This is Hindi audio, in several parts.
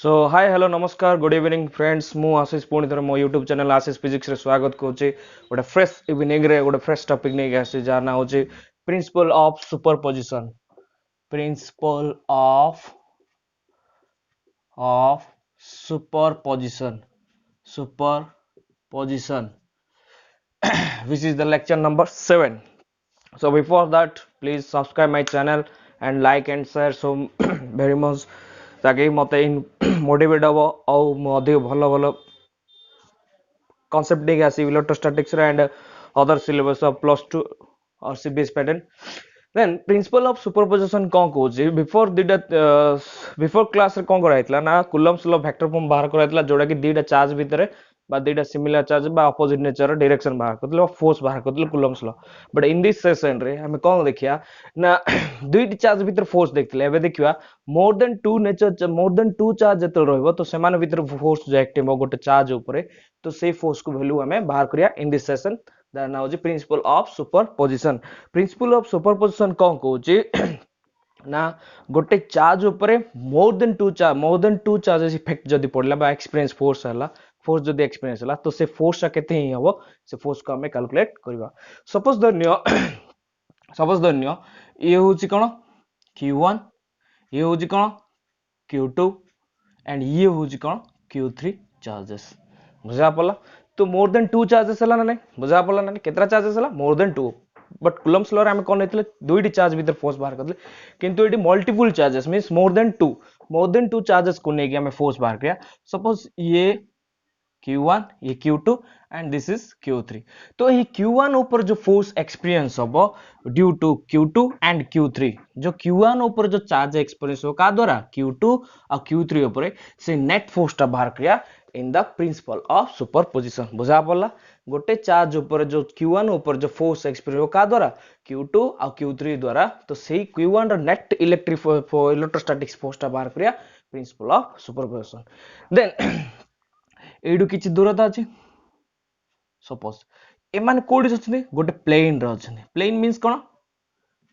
सो हाय हेलो नमस्कार गुड इवनिंग फ्रेंड्स मु आशीष पुणी थर मो यूट्यूब चैनल आशीष फिजिक्स रे स्वागत करुच्ची गोटे फ्रेश इवनिंग रे गोटे फ्रेश टॉपिक नहीं आसी जार ना होची principal of superposition principle of superposition superposition which is the lecture number 7. So before that please subscribe my channel and like and share so very much ताकि मत मोटिवेट हम और भल भल concept नहीं आसी electrostatics and other syllabus of +2 और CBSE pattern then principle of superposition कौन कहूँ बिफोर दुटा बिफोर क्लास रे कौन कराइतला ना कुलम्स लॉ वेक्टर फॉर्म बाहर कराइतला जोड़ा कि दुटा चार्ज भितर बा दुटा सिमिलर चार्ज बा अपोजिट नेचर डायरेक्शन बाहर करथले फोर्स बाहर करथले Coulomb's law but in this session रे हमें कौन देखिया ना दुईटी चार्ज भितर फोर्स देखथिले एबे देखिया मोर देन टू चार्ज जतल रहइबो तो सेमान भितर फोर्स जो एक्टिव हो गोटे चार्ज ऊपर तो से फोर्स को वैल्यू हमें बाहर करिया in this session that now जी principle of superposition principle of superposition कौन कहूँ ना गोटे चार्ज ऊपर more than two charges effect जदी पड़ला बा एक्सपीरियंस फोर्स हला फोर्स जदी एक्सपीरियंस हला तो से फोर्स केते ही हबो से फोर्स को हमें कैलकुलेट करबा सपोज धन्य ये होची कोन q1 ये होची कोन q2 एंड ये होची कोन q3 चार्जेस बुझा पड़ला तो मोर देन टू चार्जेस हला ना नहीं बुझा पड़ला ना केतरा चार्जेस हला more than two but Coulomb's law रे हम कोन नेतले दुईटी चार्ज भीतर फोर्स बाहर करले किंतु eighty multiple charges means more than two charges को नेकी हमें फोर्स बाहर किया सपोज ये q1 ये q2 and this is q3 तो ये q1 ऊपर जो फोर्स एक्सपीरियंस होबो due to q2 and q3 जो q1 ऊपर जो चार्ज एक्सपीरियंस हो का द्वारा q2 और q3 ऊपर से नेट फोर्स टा बाहर किया in the principal of superposition बुझा पड़ला गोटे चार्ज ऊपर जो q1 ऊपर जो फोर्स एक्सपीरियंस हो का द्वारा q2 और q3 द्वारा तो सही q1 रो नेट इलेक्ट्रोस्टैटिक्स फोर्स टा बाहर किया प्रिंसिपल ऑफ सुपरपोजिशन देन एडू किछि दूरता अछि सपोज एमान कोडी अछि गोटे प्लेन रो अछि प्लेन मींस कोन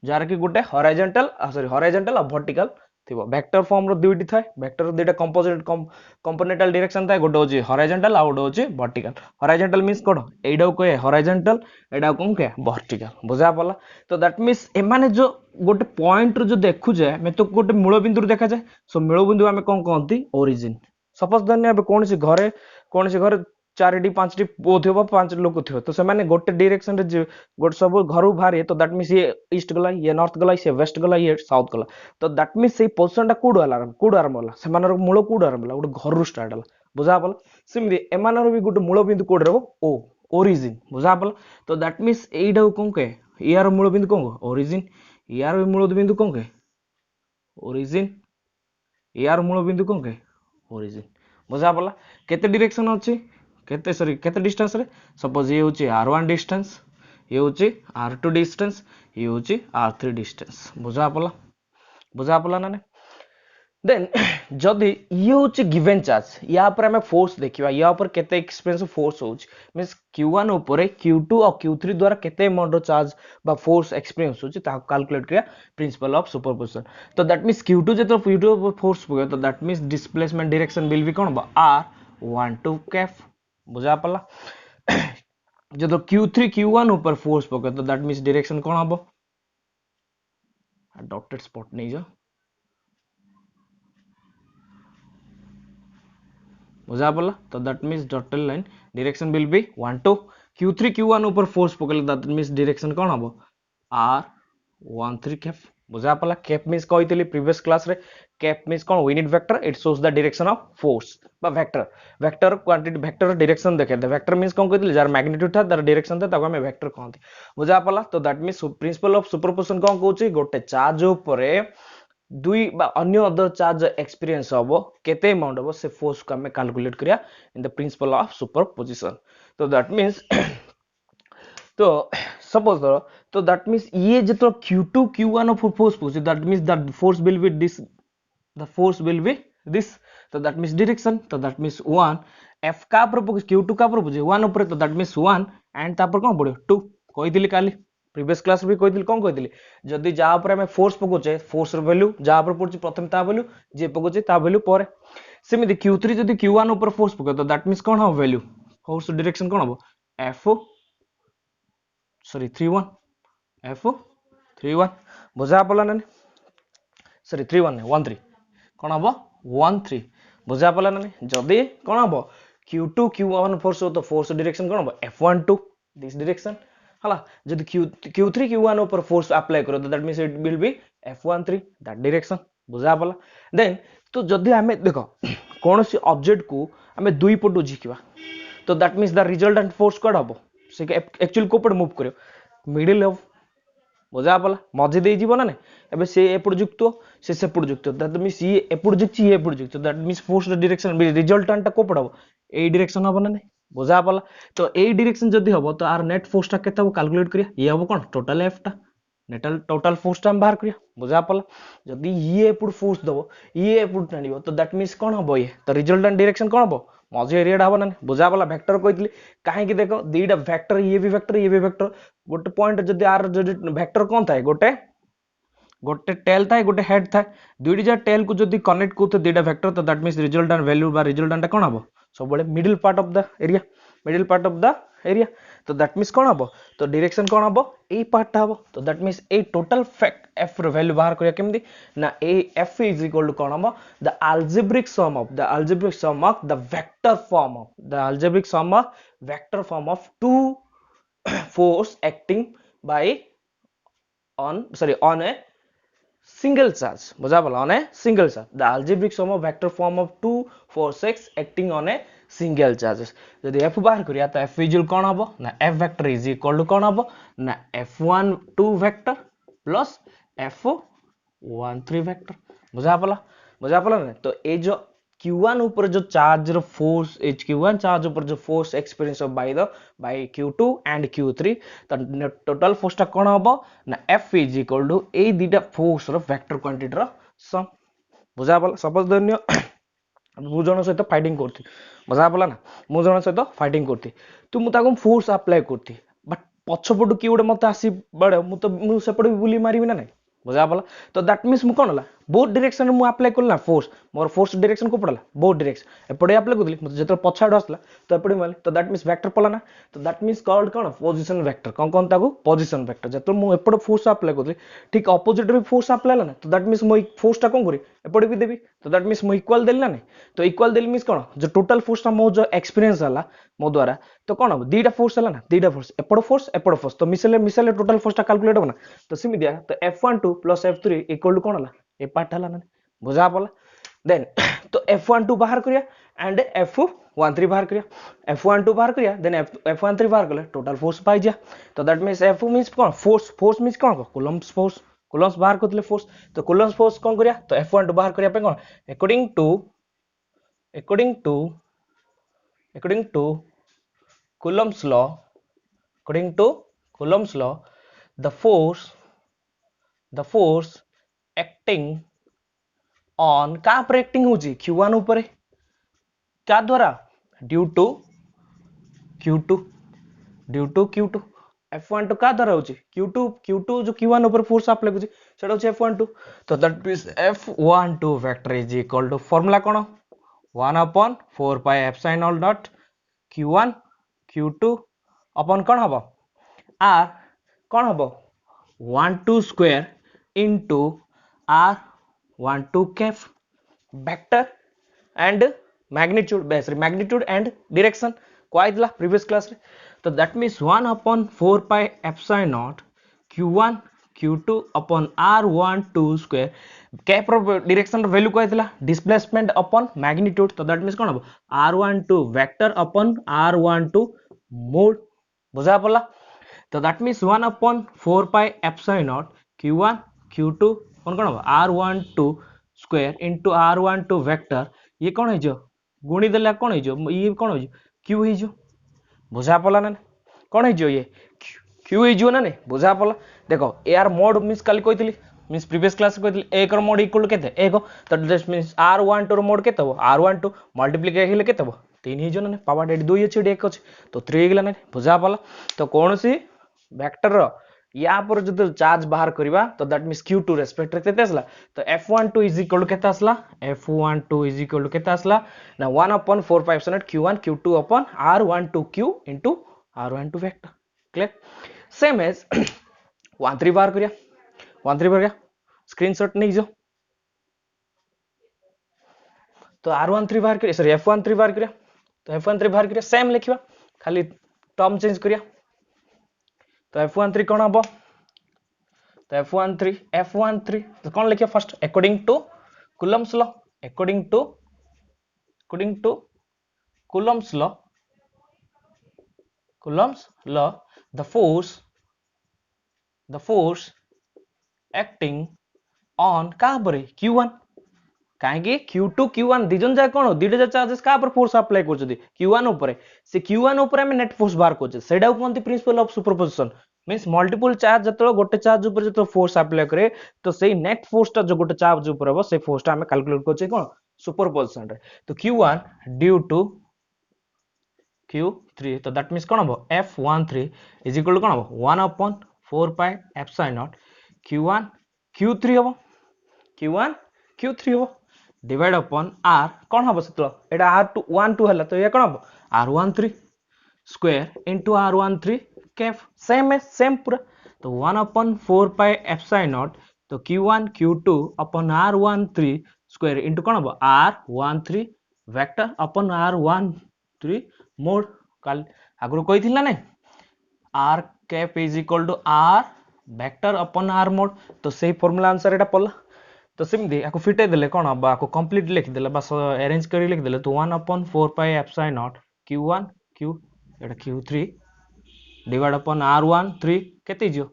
जार कि गोटे हॉरिजॉन्टल और वर्टिकल थिबो वेक्टर फॉर्म रो दुईटी थाए वेक्टर दुईटा कंपोजिट कंपोनेंटल डायरेक्शन थाए गोटे होची हॉरिजॉन्टल और गोटे होची वर्टिकल हॉरिजॉन्टल मींस कोन एडा को हॉरिजॉन्टल एडा कोन के वर्टिकल बुझा पला तो दैट मींस एमाने जो गोटे पॉइंट रो जो देखु जे मैं तो गोटे मूल बिंदु देखा जाए सो मूल बिंदु हमें कोन कहंती ओरिजिन सपोज धन्य कौन सी घरे चारिटी पांचटी पो थो पांच लोक थो तो से गोटे डायरेक्शन रे गोटे सब घर बाहर तो दैट मींस ये ईस्ट गला ये नॉर्थ गला ये वेस्ट गला ये साउथ गला तो दैट मींस से पोजिशन टा कोड आरंभ होला से मूल कोड आरंभ होला गोटे घर स्टार्ट होला बुझा पला सेमि एमानर भी गोटे मूल बिंदु कोड रहबो ओ ओरिजिन बुझा पला तो दैट मींस एइडा कोन के यार मूल बिंदु कोन ओरिजिन यार भी मूल बिंदु कोन के ओरिजिन यार मूल बिंदु कोन के ओरिजिन बुझा पला केते डायरेक्शन अछि केते डिस्टेंस रे सपोज ये होची r1 डिस्टेंस ये होची r2 डिस्टेंस ये होची r3 डिस्टेंस बुझा पला ना देन जदी ये होची गिवन चार्ज या पर हमें फोर्स देखिबा या पर केते एक्सपीरियंस फोर्स होची मींस q1 ऊपर q2 और q3 द्वारा केते अमाउंट रो चार्ज बा फोर्स एक्सपीरियंस होची ता कैलकुलेट करिया प्रिंसिपल ऑफ सुपरपोजिशन तो दैट मींस q2 जेतो q2 फोर्स पगे तो that means displacement direction will be कोन बा r12 कैफ बुझा पला जदो q3 q1 ऊपर फोर्स पके तो दैट मींस डायरेक्शन कोन हबो डॉटेड स्पॉट नहीं जा बुझा पला तो that means dotted line direction will be 1 2 q3 q1 ऊपर फोर्स पकेले दैट मींस डायरेक्शन कोन हबो r13 कैफ बुझा पला कैप मींस कहितली प्रीवियस क्लास रे कैप मींस कोन we need vector it shows the direction of force बा वेक्टर क्वांटिटी वेक्टर डायरेक्शन देखे द वेक्टर मींस कोन कहितली जार मैग्नीट्यूड था दर डायरेक्शन था ताको हमें वेक्टर कहंती बुझा पला तो that means principle of superposition कोन कहूची गोटे चार्ज ऊपर दुई बा अन्य अदर चार्ज एक्सपीरियंस हबो केते अमाउंट हबो से फोर्स को हमें कैलकुलेट करिया in the principal of superposition तो दैट मींस तो सपोज तो दैट मींस ये जो q2 q1 ऑफ फोर्स पूछे that means that force will be this the force will be this तो दैट मींस डायरेक्शन तो दैट मींस 1 f का पर q2 का पर पूछे 1 ऊपर तो दैट मींस 1 एंड तापर कोन पड़ो 2 कहितली काली प्रीवियस क्लास भी कहितली कोन कहितली जदी जा ऊपर हमें फोर्स पकोचे फोर्स रो वैल्यू जा ऊपर पड़छ प्रथम ता वैल्यू जे पकोचे ता वैल्यू पर सेमती Q3 जदि Q1 ऊपर फोर्स पके तो दैट मींस कौन हो वैल्यू फोर्स डायरेक्शन कौन हो F सॉरी 31 F 31 बुझा पला ना सॉरी 31 नहीं 13 कौन हम 13 बुझा पला ना जदि कौन हम Q2 Q1 फोर्स हो तो फोर्स डायरेक्शन कौन हम F12 दिस डायरेक्शन हला जदि Q3 Q1 ऊपर फोर्स अप्लाई करो तो that means it will be F13 that direction बुझा पला देन तो जदि हमें देखो कौन सी ऑब्जेक्ट को हमें दुई पटु झिकिबा तो that means the resultant force कौन हम से एक्चुअली कोपड़ मूव करियो मिडिल ऑफ बुझा पला मझे दे जीव ना नहीं एबे से एपड़ जुक्त से सेपड़ जुक्त दैट मींस ये एपड़ जुक्त ये एपड़ जुक्त that means force direction resultant टा कोपड़ हम ए डायरेक्शन हम ना नहीं बुझा पला तो ए डायरेक्शन जदी हम तो आर नेट फोर्स टा केते हम कैलकुलेट करिया ये हम कोन टोटल एफ टा नेटल टोटल फोर्स टा हम बाहर करिया बुझा पला जदी ये एपड़ फोर्स दबो ये एपड़ टाणिबो तो दैट मींस कोन हम ये तो रिजल्टेंट डायरेक्शन कोन हम मझे एरिया हम ना बुझा पला वेक्टर कहितली काहे कि देखो दीटा वेक्टर ये भी वेक्टर गोटे पॉइंट जदी आर जदी वेक्टर कोन थाए गोटे टेल थाए गोटे हेड थाए दुईटी जा टेल को जदी कनेक्ट करते दीटा वेक्टर तो दैट मींस रिजल्टेंट वैल्यू बा रिजल्टेंट कोन हम सब बड़े middle part of the area तो दैट मींस कोन हम तो डायरेक्शन कोन हम ए पार्ट हम तो that means a total F रो वैल्यू बाहर करिया केमदी ना ए एफ इज इक्वल टू कोन हम the algebraic sum of the vector form of two force acting by on a single charge बुझा पला on a single charge the algebraic sum of vector form of two forces acting on a single charges जदि f बाहर करिया तो f इक्वल कोन हबो ना f vector is equal to कोन हबो ना f12 vector plus f13 vector बुझा पला ना तो ए जो Q1 ऊपर जो चार्ज रो फोर्स Q1 चार्ज ऊपर जो force experience by Q2 and Q3 तो टोटल फोर्स टा कोन हबो ना F इज इक्वल टू ए दीटा फोर्स रो वेक्टर क्वांटिटी रो सम बुझा पला सपोज धन्य मु जण सहित फाइटिंग करथि बुझा पला ना मु जण सहित फाइटिंग करथि तू मु ताको फोर्स अप्लाई करथि बट पछपटु की उडे मते आसी बडे मु सेपड भी बुली मारिबि ना नहीं बुझा पला तो दैट मींस मु कोन हला बोथ डायरेक्शन मु अप्लाई करला फोर्स मोर फोर्स डायरेक्शन को पड़ला बोथ डायरेक्शन एपडे अप्लाई करली मते जेतर पछाड आसला तो एपडे मारले तो दैट मींस वेक्टर पला ना तो दैट मींस कॉल्ड कोन पोजीशन वेक्टर कोन ताको पोजीशन वेक्टर जेतर मु एपड फोर्स अप्लाई करली ठीक ऑपोजिट रे फोर्स अप्लाई ला ना तो दैट मींस मु फोर्स टा कोन करी एपडे भी देबी तो दैट मींस मु इक्वल देली ना नहीं तो इक्वल देली मींस कोन जो टोटल फोर्स टा मो जो एक्सपीरियंस हला मो द्वारा तो कोन हो दीटा फोर्स हला ना दीटा फोर्स एपड फोर्स तो मिसले टोटल फोर्स टा कैलकुलेट हो ना तो सिमी दिया तो F12 plus F3 equal to कोन हला ए पार्ट हला ना बुझा पला देन तो F12 बाहर करिया एंड F13 बाहर करिया F12 बाहर करिया देन F13 बाहर करले टोटल फोर्स पाई जा तो that means F means cone force means cone Coulomb's बाहर करले फोर्स तो कूलम्ब्स फोर्स कोन करिया तो F12 बाहर करिया पे कोन according to Coulomb's law the force acting on का पर एक्टिंग होची Q1 ऊपर क्या द्वारा ड्यू टू Q2 F12 का द्वारा होची Q2 जो Q1 ऊपर फोर्स अप्लाई होची सेटा होची F12 तो that means F12 vector is equal to formula कोन 1/4 pi epsilon all dot Q1 Q2 upon कोन हबो R कोन हबो 12 square into R12 cap vector and magnitude and direction क्वाइदला प्रीवियस क्लास रे तो that means 1/4 pi epsilon naught Q1 Q2 upon R12 square cap रो डायरेक्शन रो वैल्यू कहतिला डिस्प्लेसमेंट अपॉन मैग्नीट्यूड तो दैट मींस कोन हबो R12 vector upon R12 mode बुझा पला तो that means 1/4 pi epsilon naught Q1 Q2 कोन हबो R12 square into R12 vector ये कोन हे जो गुणी देला कोन हे जो ये कोन हे Q हे जो बुझा पला ना कोन हे जो ये Q हे जो ना नहीं बुझा पला देखो एआर मोड मींस काली कहतिली मींस प्रीवियस क्लास कहतिली a कर मोड इक्वल टू केते 1 तो this means R12 row mode केते हो R12 मल्टीप्लिकेशन हेले केते हो 3 हे जो ना पावर 2 अछि 1 अछि तो 3 हे गेला ना बुझा पला तो कोन सी वेक्टर रो या पर जो चार्ज बाहर करवा तो दैट मींस Q2 रेस्पेक्ट रे केते आसला तो F12 इज इक्वल टू केते आसला F12 इज इक्वल टू केते आसला ना 1/4 Q1 Q2 upon R12Q into R12 vector clear same as 13 बाहर करिया 13 बाहर स्क्रीनशॉट नहीं जो तो R13 बाहर करिया सॉरी F13 बाहर करिया तो F13 बाहर करिया सेम लिखिबा खाली टर्म चेंज करिया तो F13 कोन हबो तो F13 तो कौन लिखिए first according to Coulomb's law according to Coulomb's law the force acting on कहाँ पर Q1 कहीं Q2 Q1 दिजन जा कौन दीटा चार्जेस कहाँ पर फोर्स अप्लाई कर Q1 ऊपर से Q1 ऊपर हमें नेट फोर्स बाहर कर सेटा कहते principal of superposition means multiple charge जो गोटे चार्ज ऊपर जो फोर्स अप्लाई करे तो सही नेट फोर्स टा जो गोटे चार्ज ऊपर हम से फोर्स टा हमें कैलकुलेट करछे कोन सुपरपोजिशन रे तो Q1 ड्यू टू Q3 तो दैट मींस कोन हम F13 इज इक्वल टू कोन हम 1/4 pi epsilon naught Q1 Q3 हम Q1 Q3 हम डिवाइड अपॉन R कोन हम सेतलो एटा R12 हला तो ये कोन हम R13 square into R13 Kaif same पूरा तो 1/4 पाई एप्सिलॉन नॉट तो Q1 Q2 upon R13 square into कोन हम R13 vector upon R13 mode काल आगरो कहिथिला नै R cap is equal to R vector upon R mod तो सही फार्मूला आंसर एटा पड़ला तो सिमदी आको फिटे देले कोन बा आको कंप्लीट लिख देले बस अरेंज करी लिख देले तो 1/4 pi epsilon naught Q1 Q एटा Q3 डिवाइड अपॉन R13 केते जियो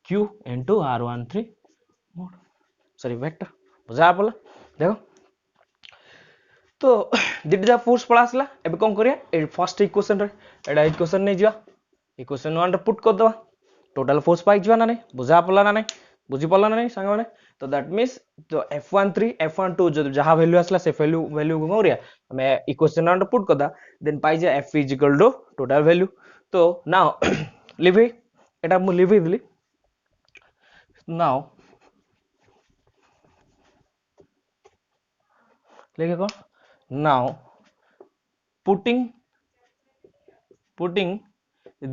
Q into R13 mode sorry vector बुझा पड़ला देखो तो दिटा फोर्स पड़ा आसला एबे कोन करिया ए फर्स्ट इक्वेशन रे एटा इक्वेशन नै जिया इक्वेशन 1 रे पुट कर दवा टोटल फोर्स पाई जिवा ना नै बुझा पड़ला ना नै बुझी पड़ला ना नै संग माने तो दैट मींस तो F13 F12 जो जहां वैल्यू आसला से वैल्यू को करिया हमें इक्वेशन 1 रे पुट कर दा देन पाई जा F is equal to total value तो नाउ लिव एटा मु लिव दिली नाउ लेके कौन now putting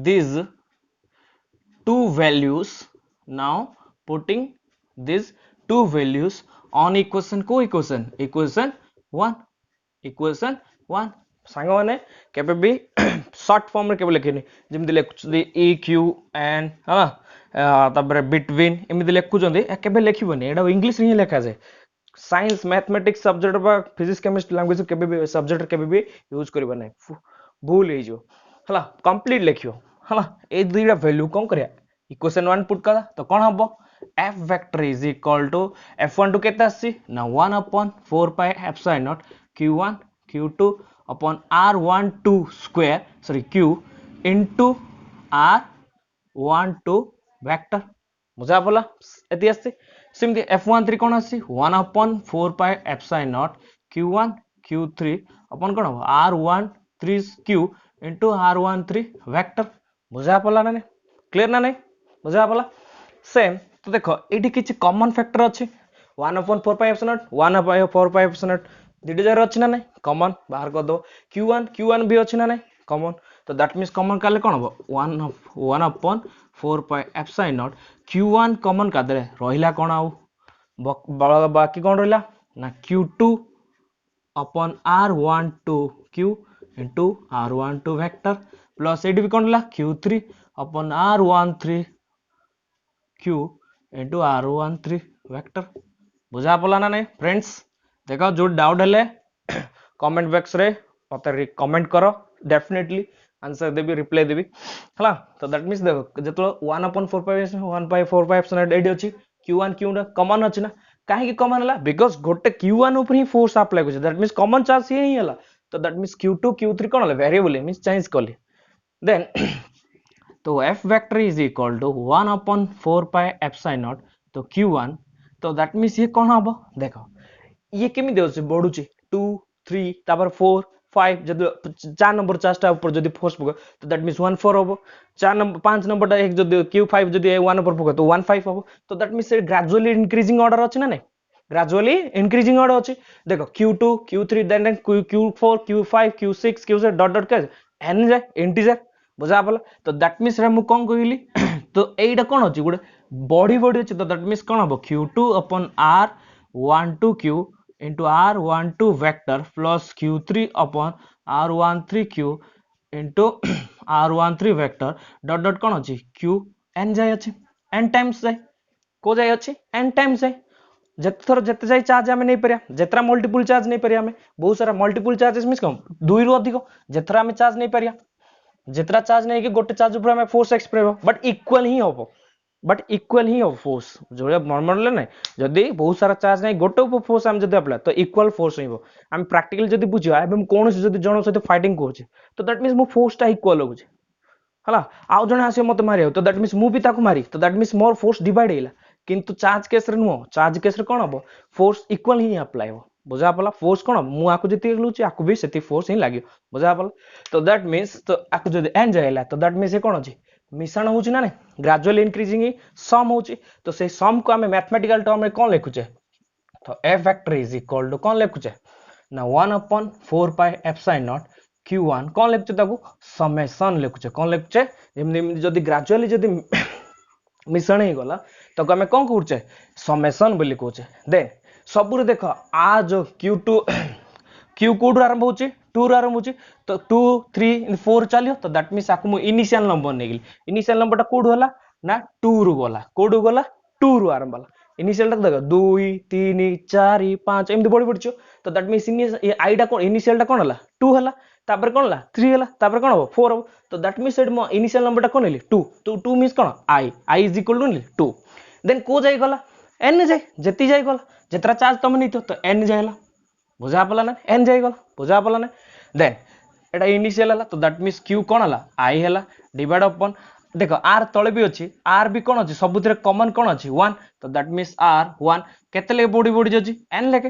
these two values on equation को equation 1 सांग माने केबे भी शॉर्ट फॉर्म रे केबे लिखिनी जेमि लिखुछदी e q and हा तबरे बिटवीन एमि लिखु जंदी केबे लिखिबोनी एडा इंग्लिश रे लिखा जाय साइंस मैथमेटिक्स सब्जेक्ट बा फिजिक्स केमिस्ट्री लैंग्वेज केबे भी सब्जेक्ट केबे भी यूज करबा नै भूल हे जो हला कंप्लीट लिखियो हला ए दुईटा वैल्यू कोन करिया इक्वेशन 1 पुट करा तो कोन हबो f vector is equal to f12 केता आसी ना 1/4 pi epsilon naught q1 q2 upon r12 square sorry q into r12 vector बुझा पला एति आसी सिमती F13 कोन आसी 1/4 pi epsilon naught Q1 Q3 upon कोन R13Q into R13 वेक्टर बुझा पला ना क्लियर ना नहीं बुझा पला सेम तो देखो एठी किछि कॉमन फैक्टर अछि 1/4 pi epsilon naught 1/4 pi epsilon naught दिटे जार अछि ना नहीं कॉमन बाहर कर दो Q1 भी अछि ना नहीं कॉमन तो दैट मींस कॉमन काले कोन हो 1/4 pi epsilon naught Q1 common का दे रहिला कोन आउ बाकी कौन रहा ना Q2 upon R12Q into R12 vector plus एडी भी कौन रहा Q3 upon R13Q into R13 vector बुझा पला ना नहीं फ्रेंड्स देखो जो डाउट हेले कमेंट बॉक्स रे मते कमेंट करो डेफिनेटली आंसर देबी रिप्लाई देबी हला तो दैट मींस देखो जतो 1/4 पाई 1/4 पाई एप्सिलॉन एडी अछि Q1 Q कॉमन अछि ना काहे की कॉमन हला बिकॉज़ गोटे Q1 ऊपर ही फोर्स अप्लाई करछ दैट मींस कॉमन चार्ज ही हला तो दैट मींस Q2 Q3 कोन हला वेरिएबल मींस चेंज करली देन तो F vector is equal to 1/4 pi epsilon naught तो Q1 तो दैट मींस ये कोन हबो देखो ये केमि देउछ बढुची 2 3 तापर 4 5 जदि 4 नंबर चार्ज ऊपर जदि फोर्स पक तो दैट मींस 1 4 हम 4 नंबर 5 नंबर टा एक जदि Q5 जदि 1 ऊपर पक तो 1 5 हम तो that means gradually increasing order अछि ना नहीं ग्रेजुअली इंक्रीजिंग ऑर्डर अछि देखो Q2 Q3 then Q4 Q5 Q6 Q7 dot dot के n जाए इंटीजर बुझा पला तो दैट मींस रे मु कोन कहली तो एटा कोन अछि गुडे बॉडी अछि तो दैट मींस कोन हबो Q2 upon R12Q into R12 vector plus Q3 upon R13Q into R13 vector dot dot कौन अच्छी Q n जाए अच्छी n टाइम्स जाए को जाए अच्छी n टाइम्स जाए जते थर जते जाए चार्ज आमे नहीं परिया जेतरा मल्टीपल चार्ज नहीं परिया हमें बहुत सारा मल्टीपल चार्जेस मिस कम 2 रु अधिक जेतरा हमें चार्ज नहीं परिया जेतरा चार्ज नहीं कि गोटे चार्ज ऊपर हमें फोर्स एक्सप्रेस बट इक्वल ही होबो but equal he of force जो नॉर्मल ना जदि बहुत सारा चार्ज नहीं गोटे ऊपर फोर्स हम जदि अप्लाई तो इक्वल फोर्स हो हम प्रैक्टिकली जदि बुझिया एवं कौन जदि जन सहित फाइटिंग करूचे तो दैट मींस मो फोर्स टा इक्वल होउचे हला आउ जने आसे मते मारियो तो दैट मींस मु भी ताको मारी तो that means more force divide हेला किंतु चार्ज केस रे नुहो चार्ज केस रे कोन हबो फोर्स इक्वल ही अप्लाई हो बुझा पला फोर्स कोन मु आकु जति लुची आकु भी सेति फोर्स ही लागियो बुझा पला तो दैट मींस तो आकु जदि एन जायला तो दैट मींस ए कोन अछि मिश्रण होउची ना ग्रेजुअल इंक्रीजिंग सम होउची तो से सम को हमें मैथमेटिकल टर्म में कोन लिखुचे तो f vector is equal to कोन लिखुचे ना 1 upon 4 pi epsilon naught q1 कोन लिखुचे ताकू समेशन लिखुचे कोन लिखुचे जेमि जदि ग्रेजुअली जदि मिश्रण ही गला तो हमें कोन कहउचे समेशन बोली कहउचे देन सबुर देखो आ जो q2 q कोड आरंभ होची 2 रो आरंभ होची तो 2 3 4 चलियो तो दैट मींस आकु मु इनिशियल नंबर नै गेली इनिशियल नंबर टा कोड होला ना 2 रु गला कोड गला 2 रु आरंभ होला इनिशियल टा देखो 2 3 4 5 एमदी बडी बडचो तो दैट मींस ये आई टा कोन इनिशियल टा कोन होला 2 होला तापर कोन होला 3 होला तापर कोन हो 4 हो तो दैट मींस सेड मो इनिशियल नंबर टा कोन हेली 2 तो 2 मींस कोन i is equal to 2 then को जाई गला n जाई जति जाई गला जेतरा चार्ज तम नहीं तो n जायला बुझा पला ना n जाई गला बुझा पला ना देन एटा इनिशियल हला तो दैट मींस q कोन हला i हला डिवाइड अपॉन देखो r तळे भी अछि r भी कोन अछि सबुतरे कॉमन कोन अछि 1 तो दैट मींस r 1 केते ले बॉडी बॉडी जछि n लेके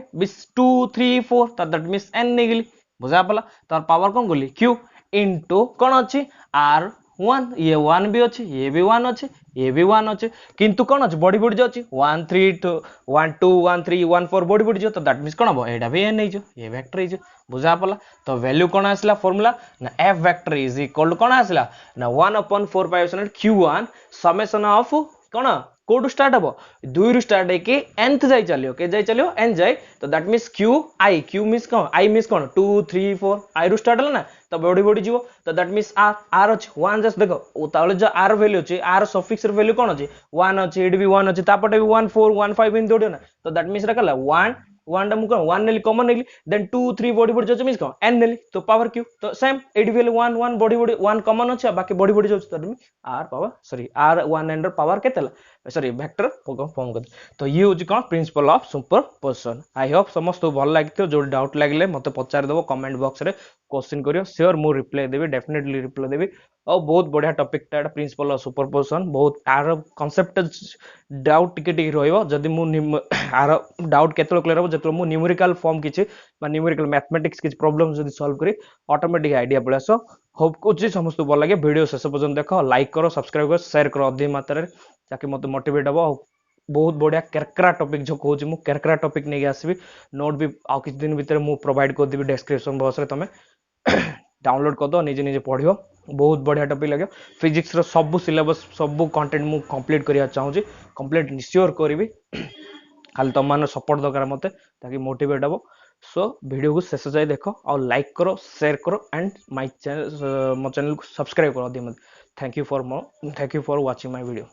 2 3 4 तो दैट मींस n नै गेली बुझा पला तार पावर कोन गोली q इनटू कोन अछि r 1 ये 1 भी अछि ये भी 1 अछि ये भी 1 अछि किंतु कोन अछि बॉडी बॉडी जछि 1 3 2 1 2 1 3 1 4 बॉडी बॉडी जो तो दैट मींस कोन हो एटा भी n नै जो ये वेक्टर इज बुझा पला तो वैल्यू कोन आसला फार्मूला ना f vector is equal to कोन आसला ना 1 upon 4 pi epsilon q1 summation of कोन कोड स्टार्ट हबो 2 रु स्टार्ट है कि nth जाई चलियो के जाई चलियो n जाई तो that means q means cone i means cone 2 3 4 i रु स्टार्ट हला ना तो बॉडी बॉडी जीवो तो दैट मींस r अछि 1 जस्ट देखो ओ ताले जो r वैल्यू अछि r सफिक्स र वैल्यू कोन अछि 1 अछि एड भी 1 अछि तापटे भी 1 4 1 5 इन दोडियो ना तो दैट मींस रखला 1 1 टा मुको 1 नेली कॉमन नेली देन 2 3 बॉडी बॉडी जो मींस कोन n नेली तो पावर q तो सेम एड भी 1 1 बॉडी बॉडी 1 कॉमन अछि बाकी बॉडी बॉडी जो तो r power sorry r1 and power केतला सॉरी वेक्टर फॉर्म कर तो ये होची कोन principle of superposition I hope समस्त भल लागितो जो डाउट लागले मते पचार देबो कमेंट बॉक्स रे क्वेश्चन करियो श्योर मु रिप्लाई देबी डेफिनेटली रिप्लाई देबी और बहुत बढ़िया टॉपिक टा प्रिंसिपल ऑफ सुपरपोजिशन बहुत आर कांसेप्ट डाउट टिके टिके रहइबो जदी मु आर डाउट केतलो क्लियर हो जतलो मु न्यूमेरिकल फॉर्म किछि बा न्यूमेरिकल मैथमेटिक्स किछि प्रॉब्लम जदी सॉल्व करी ऑटोमेटिक आईडिया पळासो होप कुछ समस्त भल लागे वीडियो शेष पर्यंत देखो लाइक करो सब्सक्राइब करो शेयर करो अधिक मात्रा रे ताकि मते मोटिवेट हो बहुत बढ़िया केरकरा टॉपिक जो कहूँ मु केरकरा टॉपिक नहीं आसबी नोट भी आ किछ दिन भीतर मु प्रोवाइड कर देबी डिस्क्रिप्शन बॉक्स रे तमे डाउनलोड कर दो निजे निजे पढ़ियो बहुत बढ़िया टॉपिक लगे फिजिक्स रो सब सिलेबस सब कंटेंट मु कंप्लीट करिया चाहूँ कंप्लीट श्योर करबी खाली तुम मान सपोर्ट दरकार मते ताकि मोटिवेट हो सो वीडियो को शेष जाए देखो और लाइक करो शेयर करो एंड माय चैनल मो चैनल को सब्सक्राइब करो thank you for watching my video.